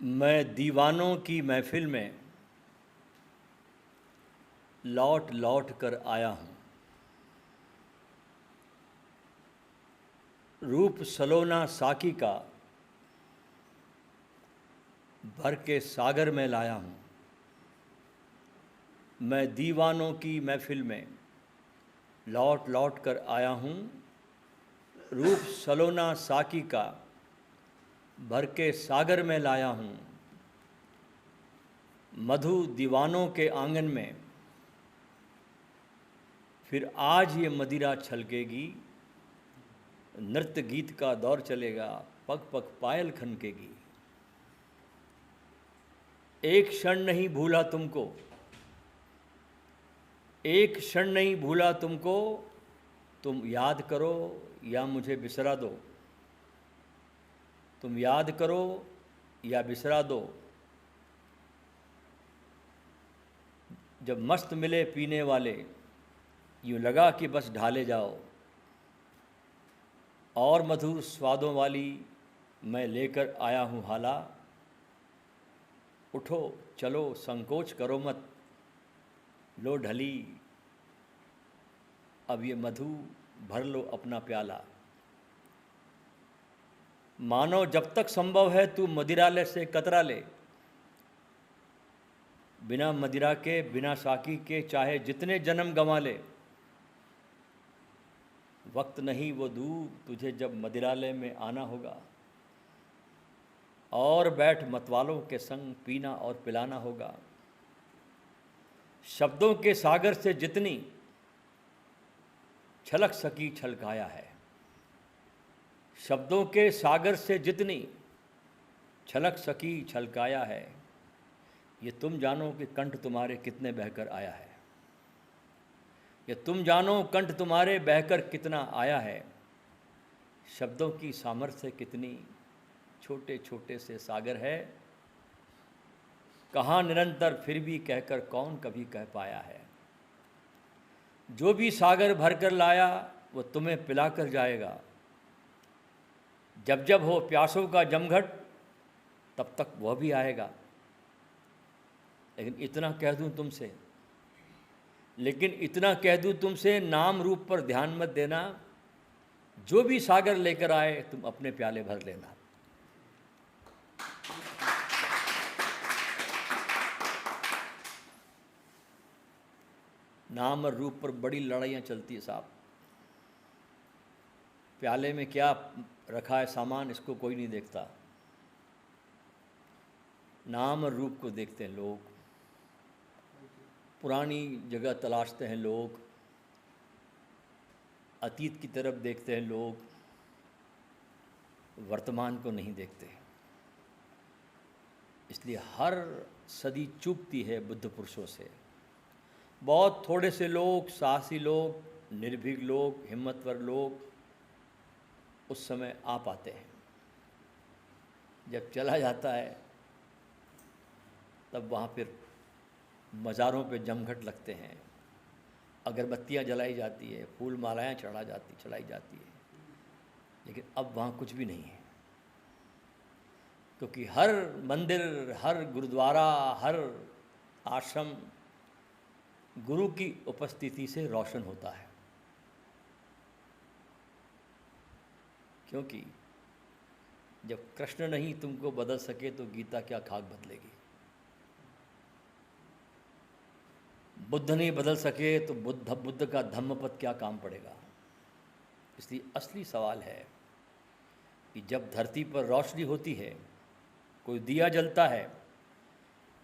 मैं दीवानों की महफिल में लौट लौट कर आया हूँ। रूप सलोना साकी का भर के सागर में लाया हूँ। मैं दीवानों की महफिल में लौट लौट कर आया हूँ। रूप सलोना साकी का भर के सागर में लाया हूँ। मधु दीवानों के आंगन में फिर आज ये मदिरा छलकेगी। नृत्य गीत का दौर चलेगा, पग पग पायल खनकेगी। एक क्षण नहीं भूला तुमको, एक क्षण नहीं भूला तुमको। तुम याद करो या मुझे बिसरा दो। तुम याद करो या बिसरा दो। जब मस्त मिले पीने वाले, यूँ लगा कि बस ढाले जाओ। और मधुर स्वादों वाली मैं लेकर आया हूँ हाला। उठो चलो संकोच करो मत, लो ढली अब ये मधु भर लो अपना प्याला। मानो जब तक संभव है तू मदिरालय से कतरा ले। बिना मदिरा के, बिना साकी के चाहे जितने जन्म गंवा ले। वक्त नहीं वो दूर तुझे जब मदिरालय में आना होगा। और बैठ मतवालों के संग पीना और पिलाना होगा। शब्दों के सागर से जितनी छलक सकी छलकाया है। शब्दों के सागर से जितनी छलक सकी छलकाया है। ये तुम जानो कि कंठ तुम्हारे कितने बहकर आया है। ये तुम जानो कंठ तुम्हारे बहकर कितना आया है। शब्दों की सामर्थ्य कितनी छोटे छोटे से सागर है। कहाँ निरंतर फिर भी कहकर कौन कभी कह पाया है। जो भी सागर भर कर लाया वो तुम्हें पिला कर जाएगा। जब जब हो प्यासों का जमघट तब तक वह भी आएगा। लेकिन इतना कह दूं तुमसे, नाम रूप पर ध्यान मत देना। जो भी सागर लेकर आए तुम अपने प्याले भर लेना। नाम और रूप पर बड़ी लड़ाइयाँ चलती है साहब। प्याले में क्या रखा है सामान, इसको कोई नहीं देखता। नाम और रूप को देखते हैं लोग। पुरानी जगह तलाशते हैं लोग। अतीत की तरफ देखते हैं लोग। वर्तमान को नहीं देखते। इसलिए हर सदी चूकती है बुद्ध पुरुषों से। बहुत थोड़े से लोग, साहसी लोग, निर्भीक लोग, हिम्मतवर लोग उस समय आ पाते हैं। जब चला जाता है तब वहाँ फिर मज़ारों पे जमघट लगते हैं। अगरबत्तियाँ जलाई जाती है, फूल मालाएँ चढ़ाई जाती है। लेकिन अब वहाँ कुछ भी नहीं है। क्योंकि हर मंदिर, हर गुरुद्वारा, हर आश्रम गुरु की उपस्थिति से रोशन होता है। क्योंकि जब कृष्ण नहीं तुमको बदल सके तो गीता क्या खाक बदलेगी। बुद्ध नहीं बदल सके तो बुद्ध का धम्मपद क्या काम पड़ेगा। इसलिए असली सवाल है कि जब धरती पर रोशनी होती है, कोई दिया जलता है,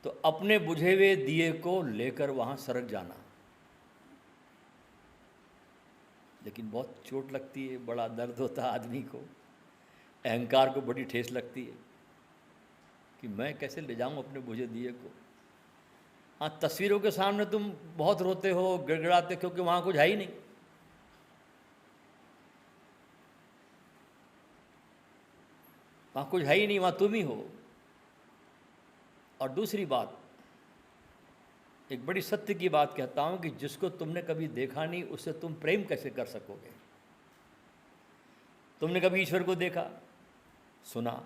तो अपने बुझे हुए दिए को लेकर वहाँ सरक जाना। लेकिन बहुत चोट लगती है, बड़ा दर्द होता है आदमी को। अहंकार को बड़ी ठेस लगती है कि मैं कैसे ले जाऊँ अपने बुझे दिए को। हाँ, तस्वीरों के सामने तुम बहुत रोते हो, गिड़गिड़ाते, क्योंकि वहाँ कुछ है ही नहीं। वहाँ कुछ है ही नहीं, वहाँ तुम ही हो। और दूसरी बात, एक बड़ी सत्य की बात कहता हूँ कि जिसको तुमने कभी देखा नहीं उससे तुम प्रेम कैसे कर सकोगे। तुमने कभी ईश्वर को देखा, सुना,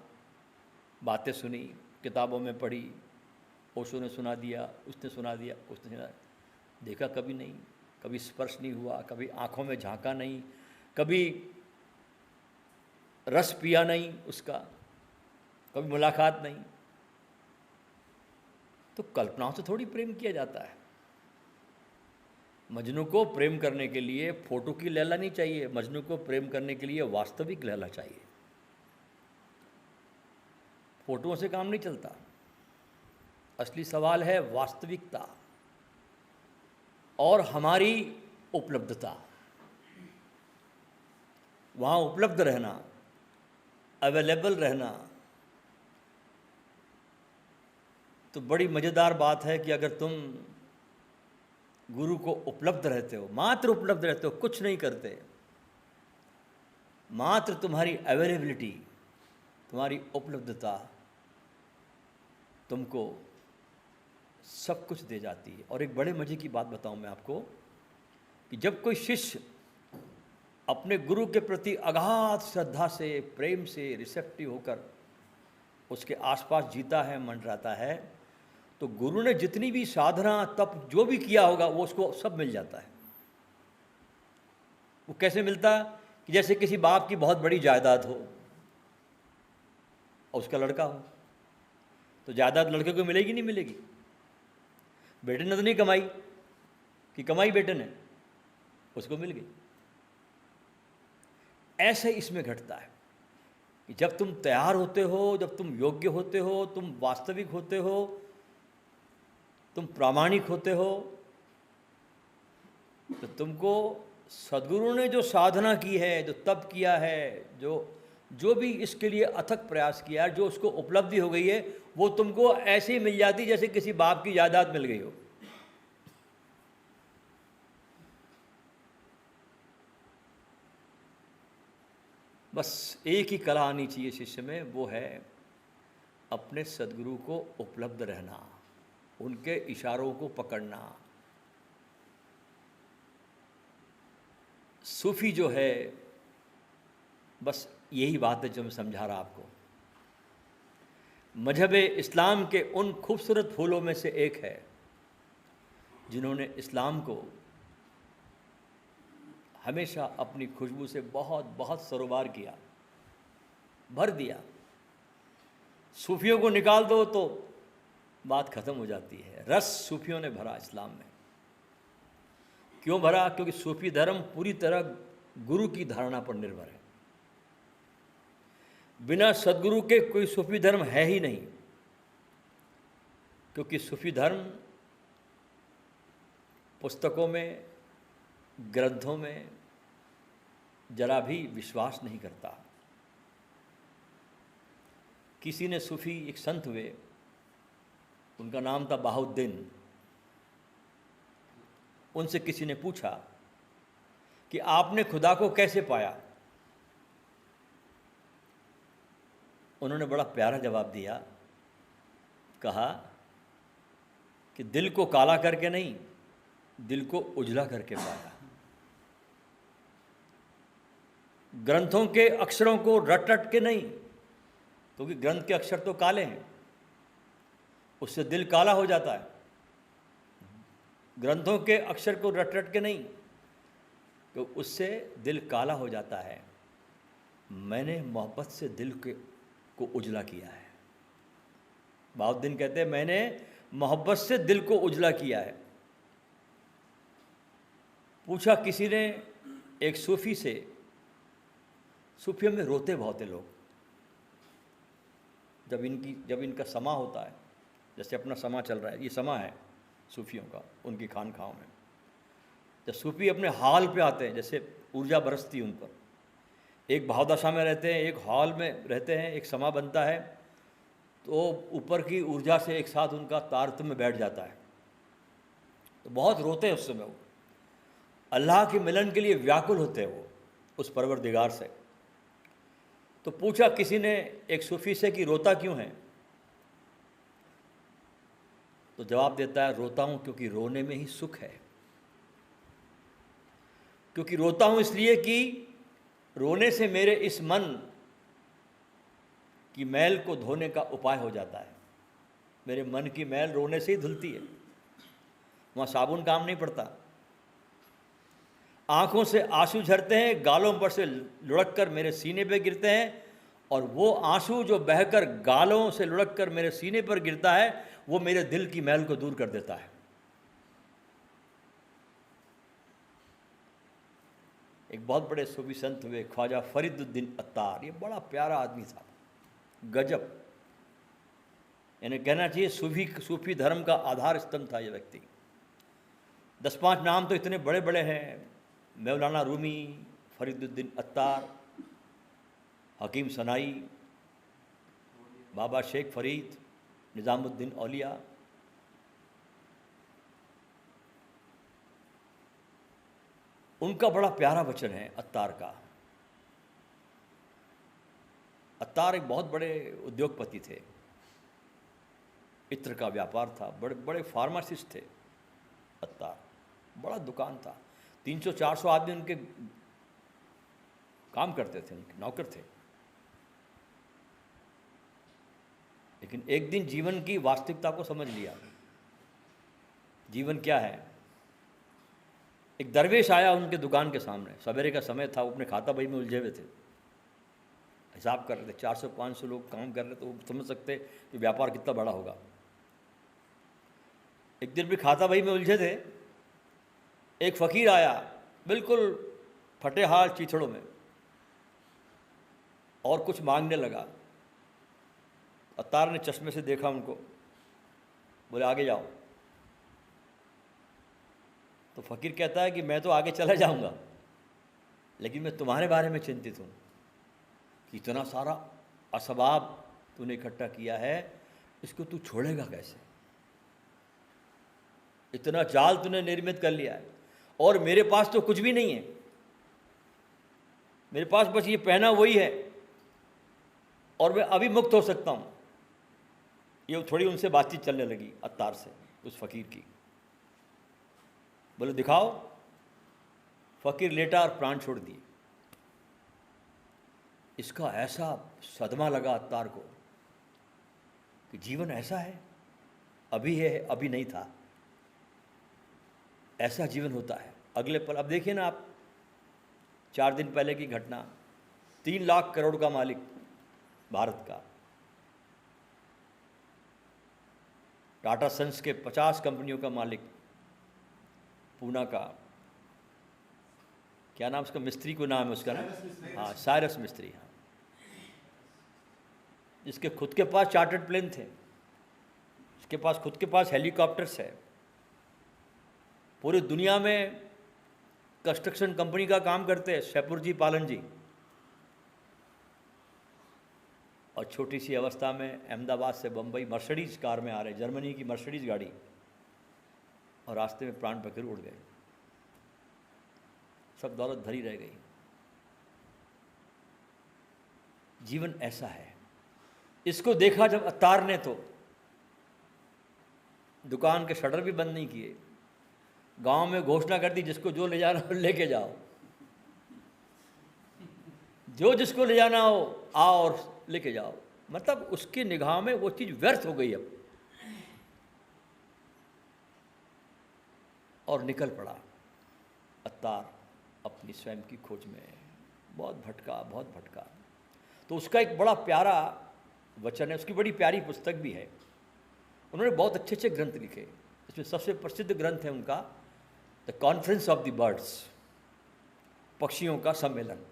बातें सुनी, किताबों में पढ़ी, ओशो ने सुना दिया, उसने सुना दिया, उसने सुना, देखा कभी नहीं, कभी स्पर्श नहीं हुआ, कभी आँखों में झांका नहीं, कभी रस पिया नहीं उसका, कभी मुलाकात नहीं। तो कल्पनाओं से थोड़ी प्रेम किया जाता है। मजनू को प्रेम करने के लिए फोटो की लैला नहीं चाहिए, मजनू को प्रेम करने के लिए वास्तविक लैला चाहिए। फोटोओं से काम नहीं चलता। असली सवाल है वास्तविकता और हमारी उपलब्धता। वहाँ उपलब्ध रहना, अवेलेबल रहना। तो बड़ी मज़ेदार बात है कि अगर तुम गुरु को उपलब्ध रहते हो, मात्र उपलब्ध रहते हो, कुछ नहीं करते, मात्र तुम्हारी अवेलेबिलिटी, तुम्हारी उपलब्धता तुमको सब कुछ दे जाती है। और एक बड़े मज़े की बात बताऊं मैं आपको कि जब कोई शिष्य अपने गुरु के प्रति अगाध श्रद्धा से, प्रेम से रिसेप्टिव होकर उसके आसपास जीता है, मंडराता है, तो गुरु ने जितनी भी साधना, तप जो भी किया होगा वो उसको सब मिल जाता है। वो कैसे मिलता है? कि जैसे किसी बाप की बहुत बड़ी जायदाद हो और उसका लड़का हो, तो जायदाद लड़के को मिलेगी नहीं मिलेगी? बेटे ने तो नहीं कमाई, कि कमाई बेटे ने, उसको मिल गई। ऐसे इसमें घटता है कि जब तुम तैयार होते हो, जब तुम योग्य होते हो, तुम वास्तविक होते हो, तुम प्रामाणिक होते हो, तो तुमको सद्गुरु ने जो साधना की है, जो तप किया है, जो भी इसके लिए अथक प्रयास किया है, जो उसको उपलब्धि हो गई है, वो तुमको ऐसे ही मिल जाती जैसे किसी बाप की जायदाद मिल गई हो। बस एक ही कला आनी चाहिए शिष्य में, वो है अपने सद्गुरु को उपलब्ध रहना, उनके इशारों को पकड़ना। सूफी जो है, बस यही बात है जो मैं समझा रहा आपको। मजहब इस्लाम के उन खूबसूरत फूलों में से एक है जिन्होंने इस्लाम को हमेशा अपनी खुशबू से बहुत बहुत सरोबार किया, भर दिया। सूफियों को निकाल दो तो बात खत्म हो जाती है। रस सूफियों ने भरा इस्लाम में। क्यों भरा? क्योंकि सूफी धर्म पूरी तरह गुरु की धारणा पर निर्भर है। बिना सद्गुरु के कोई सूफी धर्म है ही नहीं, क्योंकि सूफी धर्म पुस्तकों में, ग्रंथों में जरा भी विश्वास नहीं करता। किसी ने सूफी, एक संत हुए, उनका नाम था बहाउद्दीन। उनसे किसी ने पूछा कि आपने खुदा को कैसे पाया? उन्होंने बड़ा प्यारा जवाब दिया, कहा कि दिल को काला करके नहीं, दिल को उजला करके पाया। ग्रंथों के अक्षरों को रट रट के नहीं, क्योंकि ग्रंथ के अक्षर तो काले हैं, उससे दिल काला हो जाता है। ग्रंथों के अक्षर को रट रट के नहीं, तो उससे दिल काला हो जाता है। मैंने मोहब्बत से दिल को उजला किया है। बहाउद्दीन कहते हैं, मैंने मोहब्बत से दिल को उजला किया है। पूछा किसी ने एक सूफी से, सूफियों में रोते बहुत हैं लोग, जब इनका समा होता है, जैसे अपना समा चल रहा है, ये समा है सूफियों का, उनकी खानखाओं में। जब सूफी अपने हाल पे आते हैं, जैसे ऊर्जा बरसती उन पर, एक भावदशा में रहते हैं, एक हॉल में रहते हैं, एक समा बनता है, तो ऊपर की ऊर्जा से एक साथ उनका तारतम्य में बैठ जाता है, तो बहुत रोते हैं उस समय। वो अल्लाह के मिलन के लिए व्याकुल होते हैं वो, उस परवरदिगार से। तो पूछा किसी ने एक सूफी से कि रोता क्यों है? तो जवाब देता है, रोता हूँ क्योंकि रोने में ही सुख है। क्योंकि रोता हूँ इसलिए कि रोने से मेरे इस मन की मैल को धोने का उपाय हो जाता है। मेरे मन की मैल रोने से ही धुलती है, वहाँ साबुन काम नहीं पड़ता। आंखों से आंसू झरते हैं, गालों पर से लुढ़क कर मेरे सीने पे गिरते हैं, और वो आंसू जो बहकर गालों से लुढ़क कर मेरे सीने पर गिरता है वो मेरे दिल की मैल को दूर कर देता है। एक बहुत बड़े सूफी संत हुए ख्वाजा फरीदुद्दीन अत्तार, ये बड़ा प्यारा आदमी था, गजब, इन्हें कहना चाहिए सूफी धर्म का आधार स्तंभ था ये व्यक्ति। 10-5 नाम तो इतने बड़े बड़े हैं, मौलाना रूमी, फरीदुद्दीन अत्तार, हकीम सनाई, बाबा शेख फरीद, निज़ामुद्दीन औलिया। उनका बड़ा प्यारा वचन है अत्तार का। अत्तार एक बहुत बड़े उद्योगपति थे, इत्र का व्यापार था, बड़े बड़े फार्मासिस्ट थे अत्तार, बड़ा दुकान था, 300-400 आदमी उनके काम करते थे, उनके नौकर थे। लेकिन एक दिन जीवन की वास्तविकता को समझ लिया, जीवन क्या है। एक दरवेश आया उनके दुकान के सामने, सवेरे का समय था, वो अपने खाता बही में उलझे हुए थे, हिसाब कर रहे थे, 400-500 लोग काम कर रहे थे, वो समझ सकते कि व्यापार कितना बड़ा होगा। एक दिन भी खाता बही में उलझे थे, एक फ़कीर आया बिल्कुल फटे हाल चीथड़ों में और कुछ मांगने लगा। अत्तार ने चश्मे से देखा उनको, बोले आगे जाओ। तो फ़कीर कहता है कि मैं तो आगे चला जाऊंगा, लेकिन मैं तुम्हारे बारे में चिंतित हूँ कि इतना सारा असबाब तूने इकट्ठा किया है, इसको तू छोड़ेगा कैसे। इतना जाल तूने निर्मित कर लिया है और मेरे पास तो कुछ भी नहीं है, मेरे पास बस ये पहना वही है और मैं अभी मुक्त हो सकता हूँ। ये थोड़ी उनसे बातचीत चलने लगी अत्तार से, उस फ़कीर की। बोले दिखाओ। फ़कीर लेटा और प्राण छोड़ दिए। इसका ऐसा सदमा लगा अत्तार को कि जीवन ऐसा है, अभी है अभी नहीं था, ऐसा जीवन होता है अगले पल। अब देखिए ना आप, 4 दिन पहले की घटना, 3 लाख करोड़ का मालिक भारत का, टाटा सन्स के 50 कंपनियों का मालिक, पूना का, क्या नाम उसका, मिस्त्री को नाम है उसका ना, हाँ साइरस मिस्त्री, हाँ, जिसके खुद के पास चार्टर्ड प्लेन थे, इसके पास खुद के पास हेलीकॉप्टर्स है, पूरी दुनिया में कंस्ट्रक्शन कंपनी का काम करते हैं शैपुर जी पालन जी, और छोटी सी अवस्था में अहमदाबाद से बम्बई मर्सिडीज़ कार में आ रहे, जर्मनी की मर्सिडीज़ गाड़ी, और रास्ते में प्राण पखेरु उड़ गए, सब दौलत भरी रह गई। जीवन ऐसा है। इसको देखा जब अत्तार ने तो दुकान के शटर भी बंद नहीं किए, गांव में घोषणा कर दी जिसको जो ले जाना हो लेके जाओ, जो जिसको ले जाना हो आओ और लेके जाओ। मतलब उसकी निगाह में वो चीज़ व्यर्थ हो गई अब, और निकल पड़ा अत्तार अपनी स्वयं की खोज में। बहुत भटका। तो उसका एक बड़ा प्यारा वचन है, उसकी बड़ी प्यारी पुस्तक भी है, उन्होंने बहुत अच्छे अच्छे ग्रंथ लिखे। इसमें सबसे प्रसिद्ध ग्रंथ है उनका the conference of the birds, पक्षियों का सम्मेलन।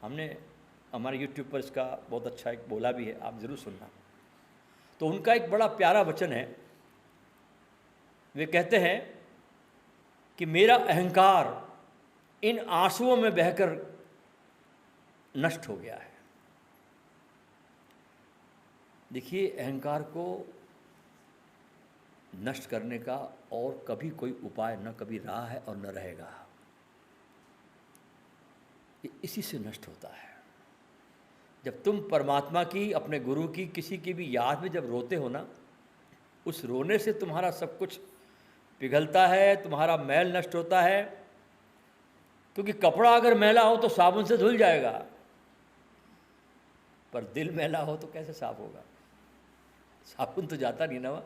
हमने हमारे यूट्यूब पर इसका बहुत अच्छा एक बोला भी है, आप ज़रूर सुनना। तो उनका एक बड़ा प्यारा वचन है, वे कहते हैं कि मेरा अहंकार इन आंसुओं में बहकर नष्ट हो गया है। देखिए, अहंकार को नष्ट करने का और कभी कोई उपाय न कभी रहा है और न रहेगा। ये इसी से नष्ट होता है। जब तुम परमात्मा की, अपने गुरु की, किसी की भी याद में जब रोते हो ना, उस रोने से तुम्हारा सब कुछ पिघलता है, तुम्हारा मैल नष्ट होता है। क्योंकि कपड़ा अगर मैला हो तो साबुन से धुल जाएगा, पर दिल मैला हो तो कैसे साफ होगा। साबुन तो जाता नहीं ना वहाँ,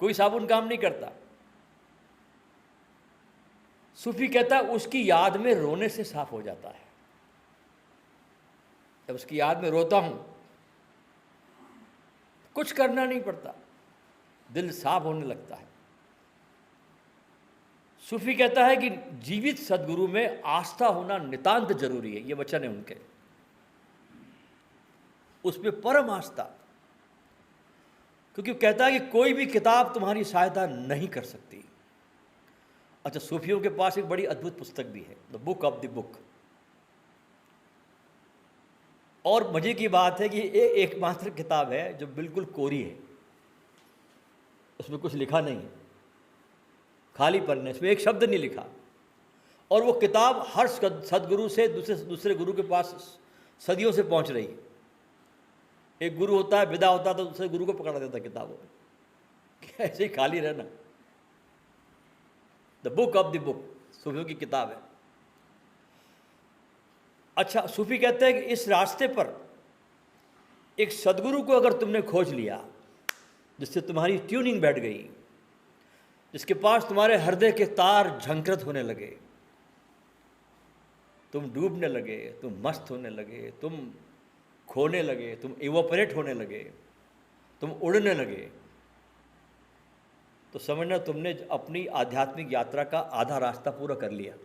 कोई साबुन काम नहीं करता। सूफी कहता है उसकी याद में रोने से साफ हो जाता है। जब उसकी याद में रोता हूं, कुछ करना नहीं पड़ता, दिल साफ होने लगता है। सूफी कहता है कि जीवित सदगुरु में आस्था होना नितांत जरूरी है। ये वचन है उनके, उसमें परम आस्था। क्योंकि वो कहता है कि कोई भी किताब तुम्हारी सहायता नहीं कर सकती। अच्छा, सूफियों के पास एक बड़ी अद्भुत पुस्तक भी है, the book of the book. और मजे की बात है कि ये एकमात्र किताब है जो बिल्कुल कोरी है, उसमें कुछ लिखा नहीं है, खाली पन्ने, इसमें एक शब्द नहीं लिखा। और वो किताब हर सदगुरु से दूसरे गुरु के पास सदियों से पहुंच रही है। एक गुरु होता है, विदा होता तो दूसरे गुरु को पकड़ा देता किताबों में, ऐसे ही खाली रहना। The book of the book सूफियों की किताब है। अच्छा, सूफी कहते हैं कि इस रास्ते पर एक सदगुरु को अगर तुमने खोज लिया, जिससे तुम्हारी ट्यूनिंग बैठ गई, जिसके पास तुम्हारे हृदय के तार झंकृत होने लगे, तुम डूबने लगे, तुम मस्त होने लगे, तुम खोने लगे, तुम इवोपरेट होने लगे, तुम उड़ने लगे, तो समझना तुमने अपनी आध्यात्मिक यात्रा का आधा रास्ता पूरा कर लिया,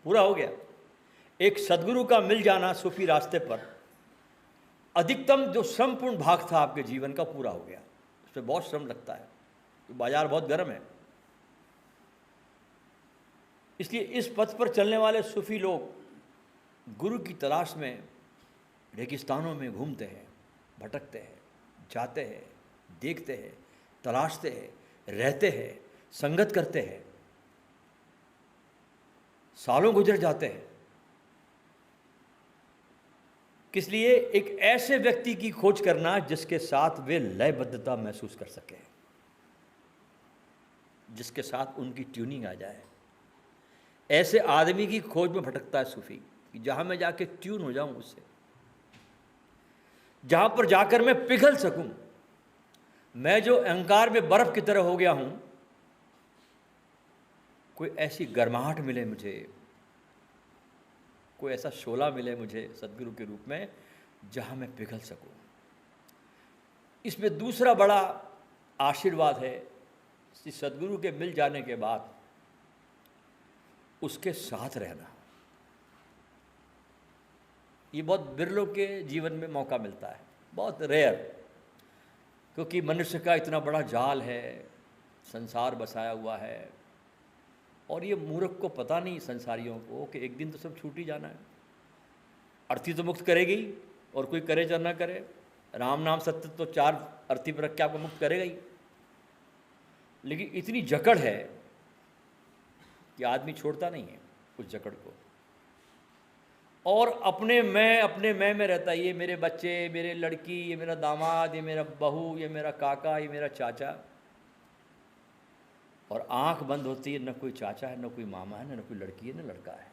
पूरा हो गया। एक सदगुरु का मिल जाना सूफी रास्ते पर अधिकतम जो श्रमपूर्ण भाग था आपके जीवन का, पूरा हो गया। उसमें बहुत श्रम लगता है, तो बाजार बहुत गर्म है। इसलिए इस पथ पर चलने वाले सूफी लोग गुरु की तलाश में रेगिस्तानों में घूमते हैं, भटकते हैं, जाते हैं, देखते हैं, तलाशते हैं, रहते हैं, संगत करते हैं, सालों गुजर जाते हैं। किस लिए? एक ऐसे व्यक्ति की खोज करना जिसके साथ वे लयबद्धता महसूस कर सके, जिसके साथ उनकी ट्यूनिंग आ जाए। ऐसे आदमी की खोज में भटकता है सूफी, कि जहां मैं जाके ट्यून हो जाऊं उससे, जहां पर जाकर मैं पिघल सकूं। मैं जो अहंकार में बर्फ की तरह हो गया हूं, कोई ऐसी गर्माहट मिले मुझे, कोई ऐसा शोला मिले मुझे सदगुरु के रूप में, जहां मैं पिघल सकूं। इसमें दूसरा बड़ा आशीर्वाद है कि सदगुरु के मिल जाने के बाद उसके साथ रहना। ये बहुत बिरलों के जीवन में मौका मिलता है, बहुत रेयर, क्योंकि मनुष्य का इतना बड़ा जाल है, संसार बसाया हुआ है, और ये मूर्ख को पता नहीं संसारियों को कि एक दिन तो सब छूट ही जाना है। अर्थी तो मुक्त करेगी, और कोई करे या ना करे, राम नाम सत्य तो 4 अर्थी पर रख के आपको मुक्त करेगा ही। लेकिन इतनी जकड़ है कि आदमी छोड़ता नहीं है उस जकड़ को, और अपने मैं में रहता है। ये मेरे बच्चे, मेरे लड़की, ये मेरा दामाद, ये मेरा बहू, ये मेरा काका, ये मेरा चाचा। और आंख बंद होती है, न कोई चाचा है, न कोई मामा है, न कोई लड़की है, न लड़का है।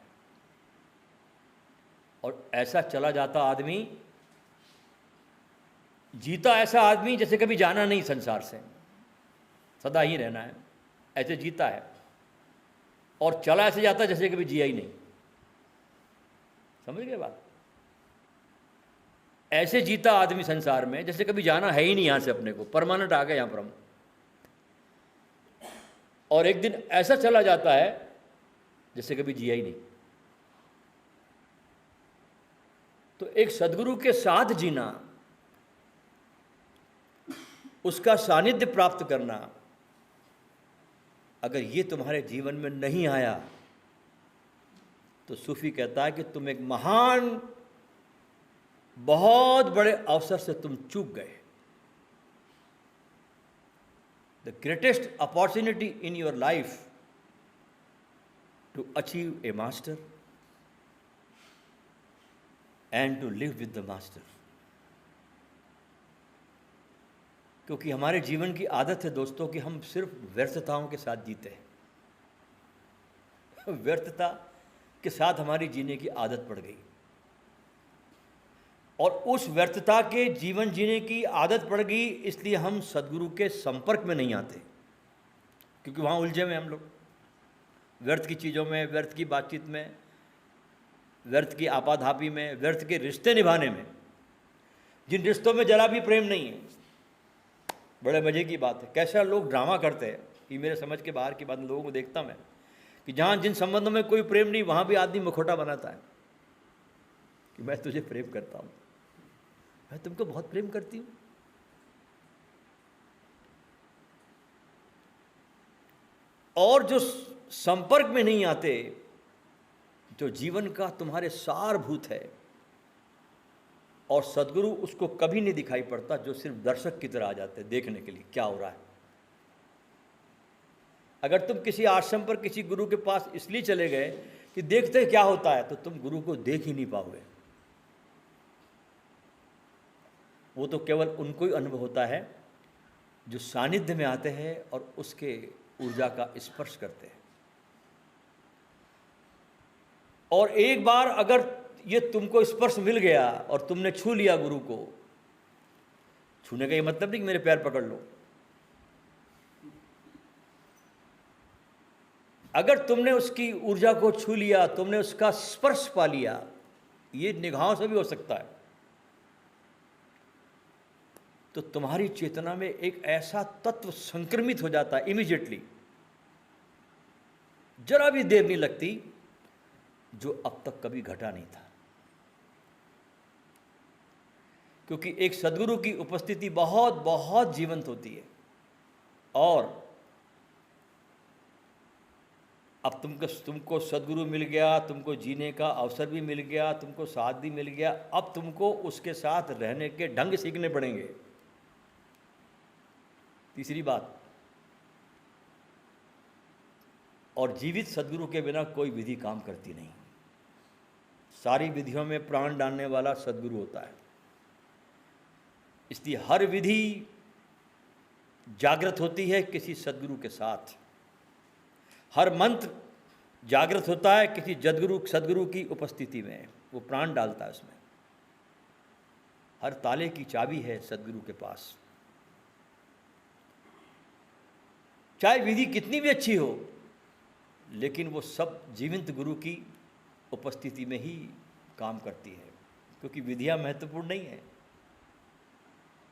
और ऐसा चला जाता आदमी, जीता ऐसा आदमी जैसे कभी जाना नहीं संसार से, सदा ही रहना है, ऐसे जीता है। और चला ऐसे जाता जैसे कभी जिया ही नहीं। समझ गए बात? ऐसे जीता आदमी संसार में जैसे कभी जाना है ही नहीं यहां से, अपने को परमानेंट आ गए यहां पर हम। और एक दिन ऐसा चला जाता है जैसे कभी जिया ही नहीं। तो एक सदगुरु के साथ जीना, उसका सानिध्य प्राप्त करना, अगर ये तुम्हारे जीवन में नहीं आया तो सूफी कहता है कि तुम एक महान, बहुत बड़े अवसर से तुम चूक गए। The greatest opportunity in your life to achieve a master and to live with the master. क्योंकि हमारे जीवन की आदत है दोस्तों कि हम सिर्फ व्यर्थताओं के साथ जीते हैं। व्यर्थता के साथ हमारी जीने की आदत पड़ गई, और उस व्यर्थता के जीवन जीने की आदत पड़ गई, इसलिए हम सदगुरु के संपर्क में नहीं आते, क्योंकि वहाँ उलझे हुए हम लोग व्यर्थ की चीज़ों में, व्यर्थ की बातचीत में, व्यर्थ की आपाधापी में, व्यर्थ के रिश्ते निभाने में, जिन रिश्तों में जरा भी प्रेम नहीं है। बड़े मज़े की बात है कैसा लोग ड्रामा करते हैं, ये मेरे समझ के बाहर की बात लोगों को देखता मैं, कि जहाँ जिन संबंधों में कोई प्रेम नहीं, वहाँ भी आदमी मुखौटा बनाता है कि मैं तुझे प्रेम करता हूँ, मैं तुमको बहुत प्रेम करती हूँ। और जो संपर्क में नहीं आते, जो जीवन का तुम्हारे सारभूत है, और सदगुरु उसको कभी नहीं दिखाई पड़ता, जो सिर्फ दर्शक की तरह आ जाते हैं देखने के लिए क्या हो रहा है। अगर तुम किसी आश्रम पर किसी गुरु के पास इसलिए चले गए कि देखते क्या होता है, तो तुम गुरु को देख ही नहीं पाओगे। वो तो केवल उनको ही अनुभव होता है जो सानिध्य में आते हैं और उसके ऊर्जा का स्पर्श करते हैं। और एक बार अगर ये तुमको स्पर्श मिल गया और तुमने छू लिया गुरु को, छूने का ये मतलब नहीं कि मेरे पैर पकड़ लो, अगर तुमने उसकी ऊर्जा को छू लिया, तुमने उसका स्पर्श पा लिया, ये निगाहों से भी हो सकता है, तो तुम्हारी चेतना में एक ऐसा तत्व संक्रमित हो जाता है इमीडिएटली, जरा भी देर नहीं लगती, जो अब तक कभी घटा नहीं था। क्योंकि एक सदगुरु की उपस्थिति बहुत बहुत जीवंत होती है। और अब तुमको सदगुरु मिल गया, तुमको जीने का अवसर भी मिल गया, तुमको साथ भी मिल गया, अब तुमको उसके साथ रहने के ढंग सीखने पड़ेंगे। तीसरी बात, और जीवित सदगुरु के बिना कोई विधि काम करती नहीं। सारी विधियों में प्राण डालने वाला सदगुरु होता है, इसलिए हर विधि जागृत होती है किसी सदगुरु के साथ, हर मंत्र जागृत होता है किसी सदगुरु की उपस्थिति में, वो प्राण डालता है उसमें। हर ताले की चाबी है सदगुरु के पास। चाहे विधि कितनी भी अच्छी हो, लेकिन वो सब जीवंत गुरु की उपस्थिति में ही काम करती है, क्योंकि विधियां महत्वपूर्ण नहीं है,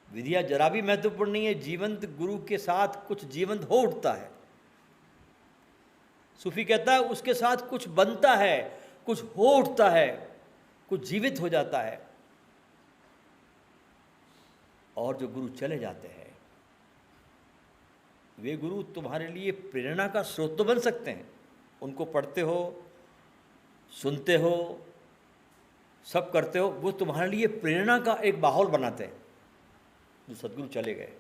विधियां जरा भी महत्वपूर्ण नहीं है। जीवंत गुरु के साथ कुछ जीवंत हो उठता है। सूफी कहता है उसके साथ कुछ बनता है, कुछ हो उठता है, कुछ जीवित हो जाता है। और जो गुरु चले जाते हैं, वे गुरु तुम्हारे लिए प्रेरणा का स्रोत तो बन सकते हैं, उनको पढ़ते हो, सुनते हो, सब करते हो, वो तुम्हारे लिए प्रेरणा का एक माहौल बनाते हैं। जो सदगुरु चले गए,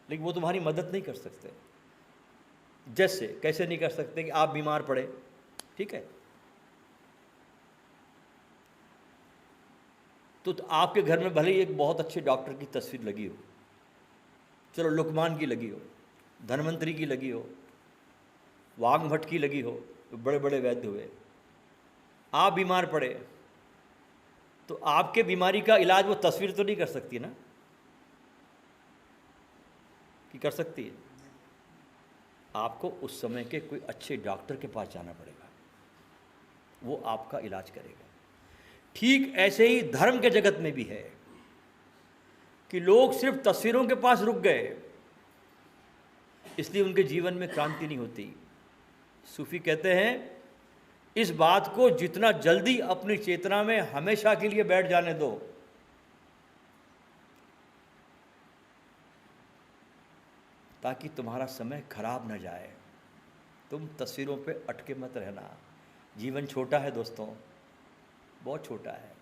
लेकिन वो तुम्हारी मदद नहीं कर सकते। जैसे कैसे नहीं कर सकते कि आप बीमार पड़े, ठीक है, तो आपके घर में भले ही एक बहुत अच्छे डॉक्टर की तस्वीर लगी हो, चलो लुकमान की लगी हो, धनवंतरी की लगी हो, वाघभट की लगी हो, बड़े बड़े वैद्य हुए, आप बीमार पड़े, तो आपके बीमारी का इलाज वो तस्वीर तो नहीं कर सकती ना, कि कर सकती है? आपको उस समय के कोई अच्छे डॉक्टर के पास जाना पड़ेगा, वो आपका इलाज करेगा। ठीक ऐसे ही धर्म के जगत में भी है कि लोग सिर्फ तस्वीरों के पास रुक गए, इसलिए उनके जीवन में क्रांति नहीं होती। सूफी कहते हैं इस बात को जितना जल्दी अपनी चेतना में हमेशा के लिए बैठ जाने दो, ताकि तुम्हारा समय खराब न जाए। तुम तस्वीरों पे अटके मत रहना। जीवन छोटा है दोस्तों, बहुत छोटा है,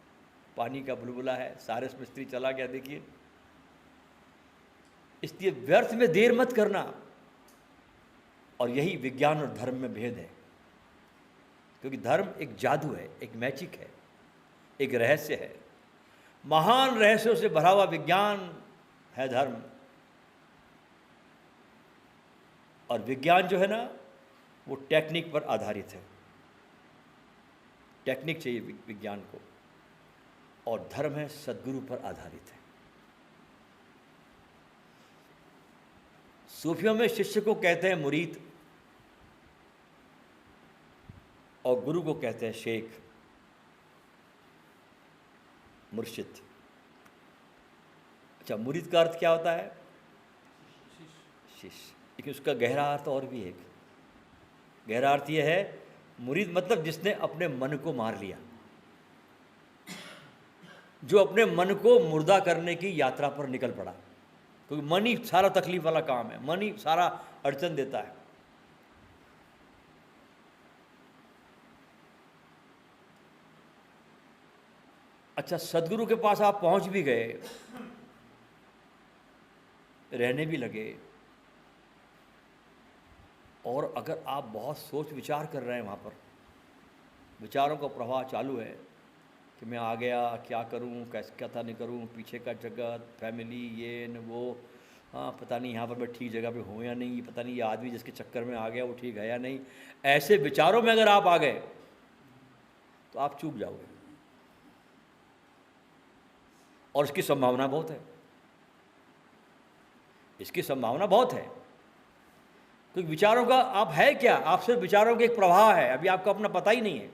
पानी का बुलबुला है, सारस मिस्त्री चला गया, देखिए। इसलिए व्यर्थ में देर मत करना। और यही विज्ञान और धर्म में भेद है, क्योंकि धर्म एक जादू है, एक मैजिक है, एक रहस्य है। महान रहस्यों से भरा हुआ विज्ञान है धर्म। और विज्ञान जो है ना, वो टेक्निक पर आधारित है। टेक्निक चाहिए विज्ञान को। और धर्म है सद्गुरु पर आधारित है। सूफियों में शिष्य को कहते हैं मुरीद और गुरु को कहते हैं शेख, मुर्शिद। अच्छा, मुरीद का अर्थ क्या होता है? शिष्य। लेकिन उसका गहरा अर्थ और भी है। गहरा अर्थ यह है, मुरीद मतलब जिसने अपने मन को मार लिया, जो अपने मन को मुर्दा करने की यात्रा पर निकल पड़ा, क्योंकि मन ही सारा तकलीफ वाला काम है, मन ही सारा अड़चन देता है। अच्छा, सदगुरु के पास आप पहुंच भी गए, रहने भी लगे, और अगर आप बहुत सोच विचार कर रहे हैं, वहाँ पर विचारों का प्रवाह चालू है कि मैं आ गया, क्या करूं, कैसे क्या था नहीं करूं, पीछे का जगत, फैमिली, ये न वो, हाँ पता नहीं यहाँ पर मैं ठीक जगह पे हूँ या नहीं, पता नहीं ये आदमी जिसके चक्कर में आ गया वो ठीक है या नहीं, ऐसे विचारों में अगर आप आ गए तो आप चूक जाओगे, और इसकी संभावना बहुत है। इसकी संभावना बहुत है, क्योंकि विचारों का आप है क्या? आप सिर्फ विचारों के एक प्रवाह है, अभी आपको अपना पता ही नहीं है।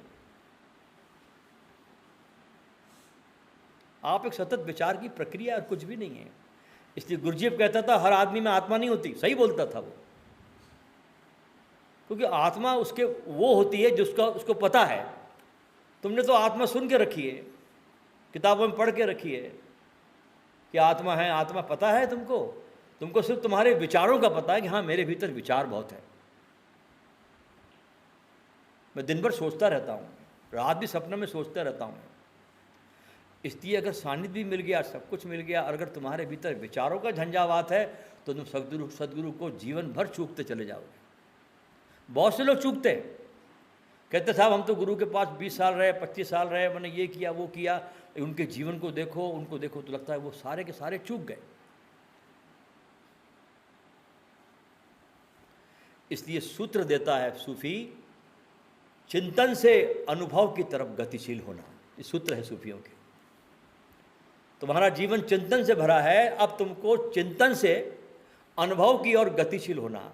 आप एक सतत विचार की प्रक्रिया और कुछ भी नहीं है। इसलिए गुरुजीएफ कहता था हर आदमी में आत्मा नहीं होती, सही बोलता था वो, क्योंकि आत्मा उसके वो होती है जिसका उसको पता है। तुमने तो आत्मा सुन के रखी है, किताबों में पढ़ के रखी है कि आत्मा है, आत्मा पता है तुमको, तुमको सिर्फ तुम्हारे विचारों का पता है कि हाँ मेरे भीतर विचार बहुत है। मैं दिन भर सोचता रहता हूँ, रात भी सपने में सोचता रहता हूँ। इसलिए अगर सानिध्य भी मिल गया, सब कुछ मिल गया, और अगर तुम्हारे भीतर विचारों का झंझावात है तो तुम सदगुरु को जीवन भर चूकते चले जाओगे। बहुत से लोग चूकते हैं, कहते साहब हम तो गुरु के पास 20 साल रहे, 25 साल रहे, मैंने ये किया वो किया, उनके जीवन को देखो, उनको देखो तो लगता है वो सारे के सारे चूक गए। इसलिए सूत्र देता है सूफी, चिंतन से अनुभव की तरफ गतिशील होना। ये सूत्र है सूफियों के। तुम्हारा जीवन चिंतन से भरा है, अब तुमको चिंतन से अनुभव की ओर गतिशील होना,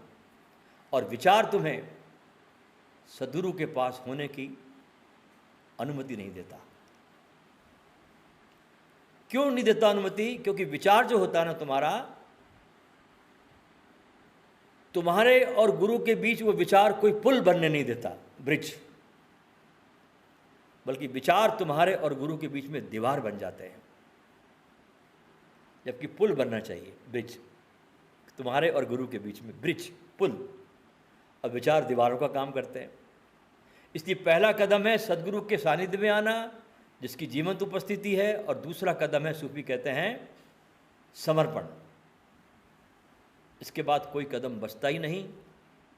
और विचार तुम्हें सद्गुरु के पास होने की अनुमति नहीं देता। क्यों नहीं देता अनुमति? क्योंकि विचार जो होता है ना तुम्हारा, तुम्हारे और गुरु के बीच वो विचार कोई पुल बनने नहीं देता, ब्रिज, बल्कि विचार तुम्हारे और गुरु के बीच में दीवार बन जाते हैं, जबकि पुल बनना चाहिए, ब्रिज। तुम्हारे और गुरु के बीच में ब्रिज, पुल, और विचार दीवारों का काम करते हैं। इसलिए पहला कदम है सदगुरु के सानिध्य में आना, जिसकी जीवंत उपस्थिति है, और दूसरा कदम है, सूफी कहते हैं, समर्पण। इसके बाद कोई कदम बचता ही नहीं,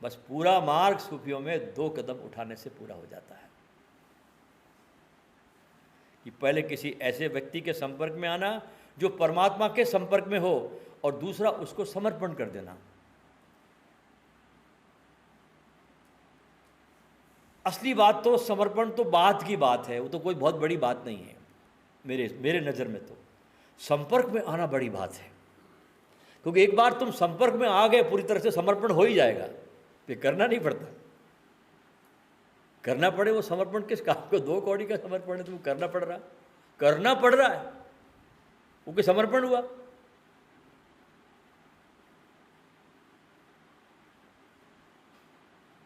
बस पूरा मार्ग सूफियों में 2 कदम उठाने से पूरा हो जाता है। कि पहले किसी ऐसे व्यक्ति के संपर्क में आना जो परमात्मा के संपर्क में हो, और दूसरा उसको समर्पण कर देना। असली बात तो समर्पण तो बात की बात है, वो तो कोई बहुत बड़ी बात नहीं है। मेरे नज़र में तो संपर्क में आना बड़ी बात है, क्योंकि एक बार तुम संपर्क में आ गए पूरी तरह से समर्पण हो ही जाएगा, ये करना नहीं पड़ता। करना पड़े वो समर्पण किस काम को? 2 कौड़ी का समर्पण है, तुमको करना पड़ रहा है, वो कि समर्पण हुआ।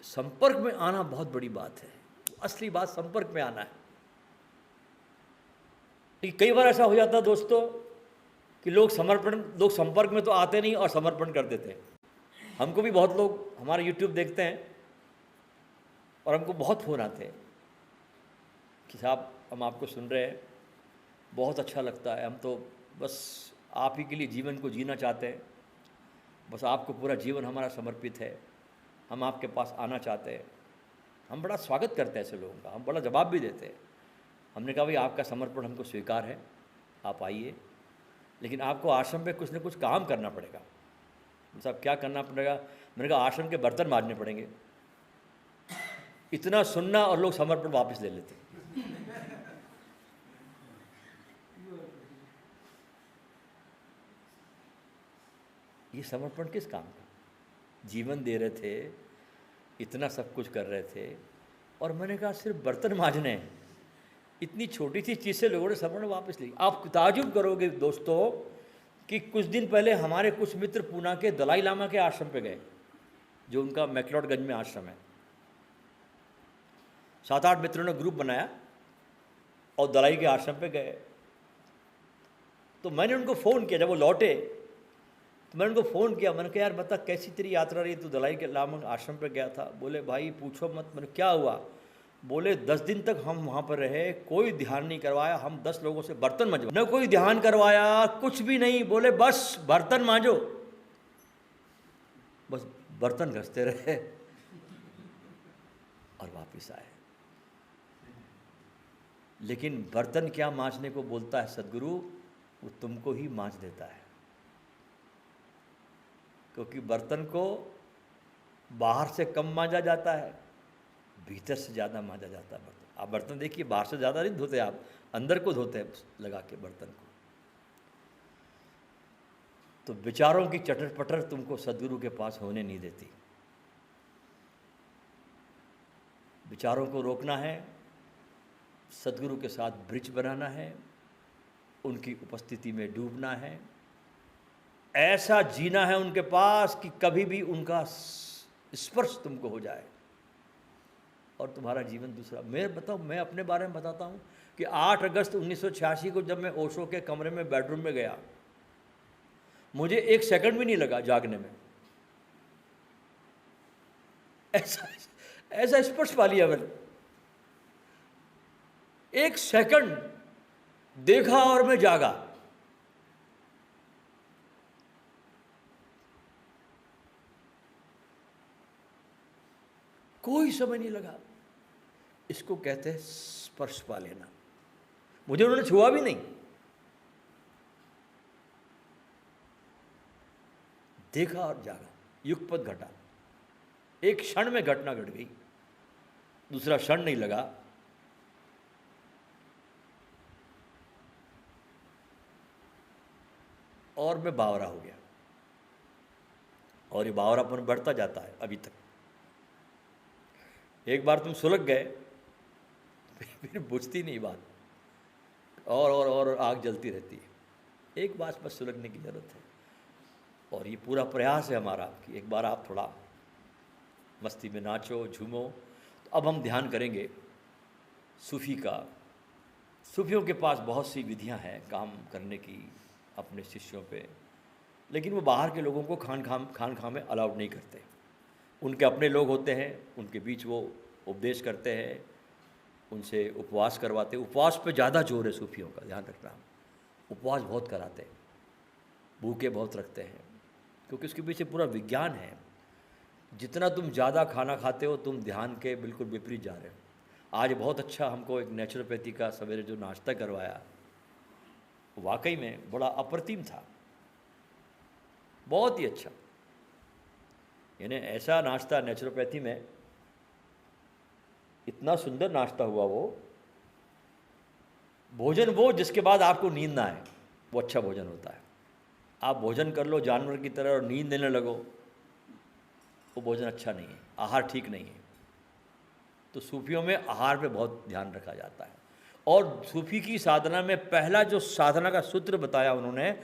संपर्क में आना बहुत बड़ी बात है, असली बात संपर्क में आना है। कई बार ऐसा हो जाता है दोस्तों कि लोग संपर्क में तो आते नहीं और समर्पण कर देते हैं। हमको भी बहुत लोग हमारा यूट्यूब देखते हैं और हमको बहुत फ़ोन आते हैं कि साहब हम आपको सुन रहे हैं, बहुत अच्छा लगता है, हम तो बस आप ही के लिए जीवन को जीना चाहते हैं, बस आपको पूरा जीवन हमारा समर्पित है, हम आपके पास आना चाहते हैं। हम बड़ा स्वागत करते हैं ऐसे लोगों का, हम बड़ा जवाब भी देते हैं। हमने कहा भाई आपका समर्पण हमको स्वीकार है, आप आइए, लेकिन आपको आश्रम पे कुछ न कुछ काम करना पड़ेगा। साहब क्या करना पड़ेगा? मैंने कहा आश्रम के बर्तन मांजने पड़ेंगे। इतना सुनना और लोग समर्पण वापस ले लेते। ये समर्पण किस काम का? जीवन दे रहे थे, इतना सब कुछ कर रहे थे, और मैंने कहा सिर्फ बर्तन मांजने हैं। इतनी छोटी सी चीज़ से लोगों ने समर्पण वापस ली। आप ताजुब करोगे दोस्तों कि कुछ दिन पहले हमारे कुछ मित्र पूना के दलाई लामा के आश्रम पे गए, जो उनका मैक्लोडगंज में आश्रम है। 7-8 मित्रों ने ग्रुप बनाया और दलाई के आश्रम पे गए। तो मैंने उनको फ़ोन किया, जब वो लौटे तो मैंने उनको फ़ोन किया। मैंने कहा यार बता कैसी तेरी यात्रा रही, तू दलाई के लामा आश्रम पे गया था? बोले भाई पूछो मत। मैंने क्या हुआ? बोले 10 दिन तक हम वहाँ पर रहे, कोई ध्यान नहीं करवाया, हम 10 लोगों से बर्तन मंजवा, न कोई ध्यान करवाया, कुछ भी नहीं। बोले बस बर्तन मांजो, बस बर्तन घसते रहे और वापस आए। लेकिन बर्तन क्या मांजने को बोलता है सदगुरु, वो तुमको ही मांज देता है। क्योंकि बर्तन को बाहर से कम मांजा जाता है, भीतर से ज़्यादा मांजा जाता है बर्तन। आप बर्तन देखिए, बाहर से ज़्यादा नहीं धोते, आप अंदर को धोते हैं लगा के बर्तन को। तो विचारों की चटर पटर तुमको सदगुरु के पास होने नहीं देती। विचारों को रोकना है, सदगुरु के साथ ब्रिज बनाना है, उनकी उपस्थिति में डूबना है, ऐसा जीना है उनके पास कि कभी भी उनका स्पर्श तुमको हो जाए और तुम्हारा जीवन दूसरा। मैं अपने बारे में बताता हूँ कि 8 अगस्त 1986 को जब मैं ओशो के कमरे में बेडरूम में गया, मुझे 1 सेकंड भी नहीं लगा जागने में। ऐसा स्पर्श पा लिया मैंने। 1 सेकंड देखा और मैं जागा। कोई समय नहीं लगा। इसको कहते हैं स्पर्श पा लेना। मुझे उन्होंने छुआ भी नहीं, देखा और जागा। युगपत घटा, एक क्षण में घटना घट गई, दूसरा क्षण नहीं लगा। और मैं बावरा हो गया, और ये बावरापन बढ़ता जाता है अभी तक। एक बार तुम सुलग गए फिर बुझती नहीं बात, और आग जलती रहती है। एक बात बस सुलगने की ज़रूरत है, और ये पूरा प्रयास है हमारा कि एक बार आप थोड़ा मस्ती में नाचो झूमो। तो अब हम ध्यान करेंगे सूफ़ी का। सूफियों के पास बहुत सी विधियां हैं काम करने की अपने शिष्यों पे, लेकिन वो बाहर के लोगों को खान में अलाउड नहीं करते। उनके अपने लोग होते हैं, उनके बीच वो उपदेश करते हैं, उनसे उपवास करवाते हैं। उपवास पे ज़्यादा जोर है सूफियों का, ध्यान रखना। उपवास बहुत कराते हैं, भूखे बहुत रखते हैं, क्योंकि उसके पीछे पूरा विज्ञान है। जितना तुम ज़्यादा खाना खाते हो, तुम ध्यान के बिल्कुल विपरीत जा रहे हो। आज बहुत अच्छा हमको एक नेचुरोपैथी का सवेरे जो नाश्ता करवाया, वाकई में बड़ा अप्रतिम था, बहुत ही अच्छा। यानी ऐसा नाश्ता नेचुरोपैथी में, इतना सुंदर नाश्ता हुआ। वो भोजन वो जिसके बाद आपको नींद ना आए, वो अच्छा भोजन होता है। आप भोजन कर लो जानवर की तरह और नींद लेने लगो, वो भोजन अच्छा नहीं है, आहार ठीक नहीं है। तो सूफियों में आहार पे बहुत ध्यान रखा जाता है। और सूफी की साधना में पहला जो साधना का सूत्र बताया उन्होंने,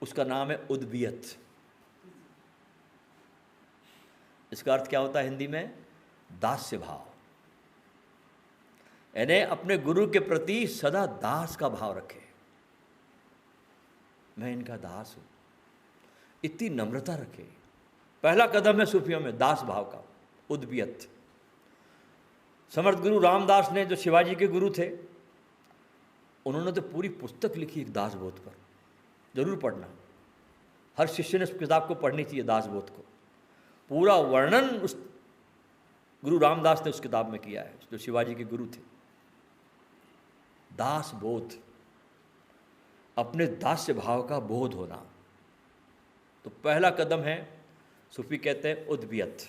उसका नाम है उद्बियत। इसका अर्थ क्या होता है हिंदी में? दास्य भाव। यानी अपने गुरु के प्रति सदा दास का भाव रखे। मैं इनका दास हूं, इतनी नम्रता रखे। पहला कदम है सूफियों में दास भाव का, उद्बियत। समर्थ गुरु रामदास ने, जो शिवाजी के गुरु थे, उन्होंने तो पूरी पुस्तक लिखी एक दासबोध पर। जरूर पढ़ना, हर शिष्य ने उस किताब को पढ़नी चाहिए, दासबोध को। पूरा वर्णन उस गुरु रामदास ने उस किताब में किया है, जो शिवाजी के गुरु थे। दास बोध, अपने दास्य भाव का बोध होना। तो पहला कदम है, सूफी कहते हैं उद्बियत।